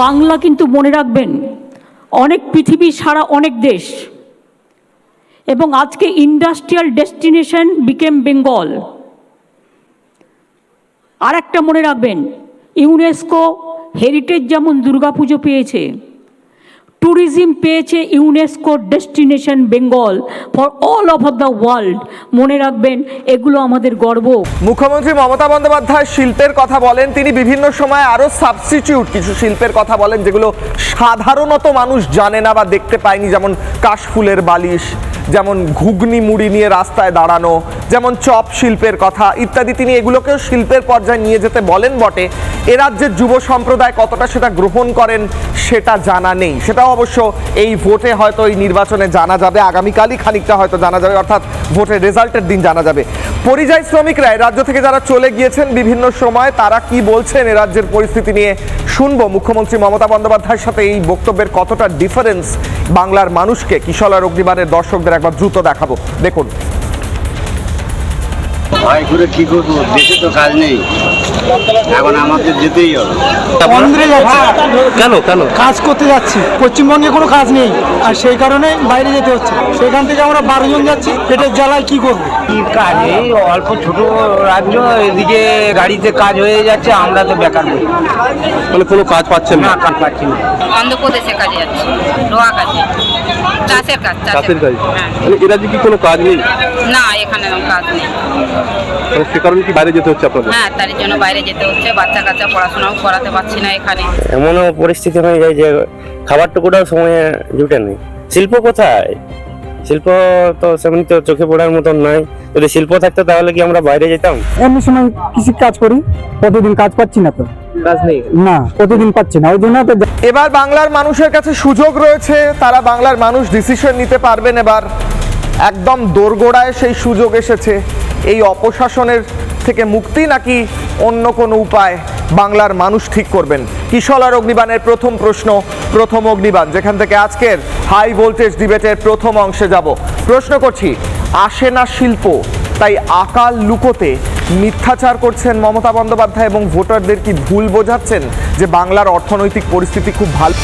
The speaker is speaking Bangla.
বাংলা কিন্তু মনে রাখবেন অনেক পৃথিবী সারা অনেক দেশ, এবং আজকে ইন্ডাস্ট্রিয়াল ডেস্টিনেশন বিকেম বেঙ্গল। আর একটা মনে রাখবেন, ইউনেস্কো হেরিটেজ যেমন দুর্গাপুজো পেয়েছে, ট্যুরিজম পেয়েছে UNESCO destination Bengal for all over the world. মনে রাখবেন, এগুলো আমাদের গর্ব। মুখ্যমন্ত্রী মমতা বন্দ্যোপাধ্যায় শিল্পের কথা বলেন, তিনি বিভিন্ন সময় আরও সাবস্টিটিউট কিছু শিল্পের কথা বলেন যেগুলো সাধারণত মানুষ জানে না বা দেখতে পায়নি, যেমন কাশফুলের বালিশ, যেমন ঘুগনি মুড়ি নিয়ে রাস্তায় দাঁড়ানো, যেমন চপ শিল্পের কথা ইত্যাদি। তিনি এগুলোকেও শিল্পের পর্যায়ে নিয়ে যেতে বলেন বটে। এ রাজ্যের যুব সম্প্রদায় কতটা সেটা গ্রহণ করেন সেটা জানা নেই। সেটাও অবশ্য এই ভোটে হয়তো, এই নির্বাচনে জানা যাবে, আগামীকালই খানিকটা হয়তো জানা যাবে, অর্থাৎ ভোটের রেজাল্টের দিন জানা যাবে। পরিযায়ী শ্রমিকরা রাজ্য থেকে যারা চলে গিয়েছেন বিভিন্ন সময়, তারা কি বলছেন এ রাজ্যের পরিস্থিতি নিয়ে শুনবো। মুখ্যমন্ত্রী মমতা বন্দ্যোপাধ্যায়ের সাথে এই বক্তব্যের কতটা ডিফারেন্স বাংলার মানুষকে কিশলয় অগ্নিবাণের দর্শকদের একবার দ্রুত দেখাবো, দেখুন। ভয় করে কি করবো, দেশে তো কাজ নেই, এখন আমাদের যেতেই হবে। বন্ধে যাচ্ছি। কেন কাজ করতে যাচ্ছি, পশ্চিমবঙ্গে কোনো কাজ নেই, আর সেই কারণে বাইরে যেতে হচ্ছে। সেখান থেকে আমরা 12 জন যাচ্ছি, পেটের জ্বালায় কি করবো। কি কাজ নেই, অল্প ছোট রাজ্য, এদিকে গাড়িতে কাজ হয়ে যাচ্ছে, আমরা তো বেকার নেই। মানে কোনো কাজ পাচ্ছেন না, কাজ পাচ্ছি না। অন্ধ্রপ্রদেশে কাজে যাচ্ছি, রোয়া কাজে, চাষের কাজ। চাষের কাজ। হ্যাঁ। মানে এ রাজ্যে কি কোনো কাজ নেই? না, এখানে কাজ নেই। সে কারণে কি বাইরে যেতে হচ্ছে আপনাদের? হ্যাঁ, তার জন্য বাইরে যেতে হচ্ছে। বাচ্চা কাচ্চা পড়াশোনাও করাতে পারছি না এখানে। এমনও পরিস্থিতি হয়ে যায় যে খাবার টুকুটাও সময়ে জুটে নেই। শিল্প কোথায়? শিল্প তো সেমনি তো চোখে পড়ার মতন নয়। যদি শিল্প থাকতো তাহলে কি আমরা বাইরে যেতাম? এমনি সময় কৃষি কাজ করি, প্রতিদিন কাজ পাচ্ছি না, তো কাজ নেই না, প্রতিদিন পাচ্ছি না, ওই জন্য তো। এবার বাংলার মানুষের কাছে সুযোগ রয়েছে, তারা বাংলার মানুষ ডিসিশন নিতে পারবেন। এবার একদম দোরগোড়ায় সেই সুযোগ এসেছে। এই অপশাসনের থেকে মুক্তি নাকি অন্য কোনো উপায়, বাংলার মানুষ ঠিক করবেন। কিশলয় অগ্নিবাণের প্রথম প্রশ্ন, প্রথম অগ্নিবাণ, যেখান থেকে আজকের হাই ভোল্টেজ ডিবেটের প্রথম অংশে যাব। প্রশ্ন করছি, আসে না শিল্প তাই আকাল লুকোতে মিথ্যাচার করছেন মমতা বন্দ্যোপাধ্যায় এবং ভোটারদের কি ভুল বোঝাচ্ছেন যে বাংলার অর্থনৈতিক পরিস্থিতি খুব ভালো?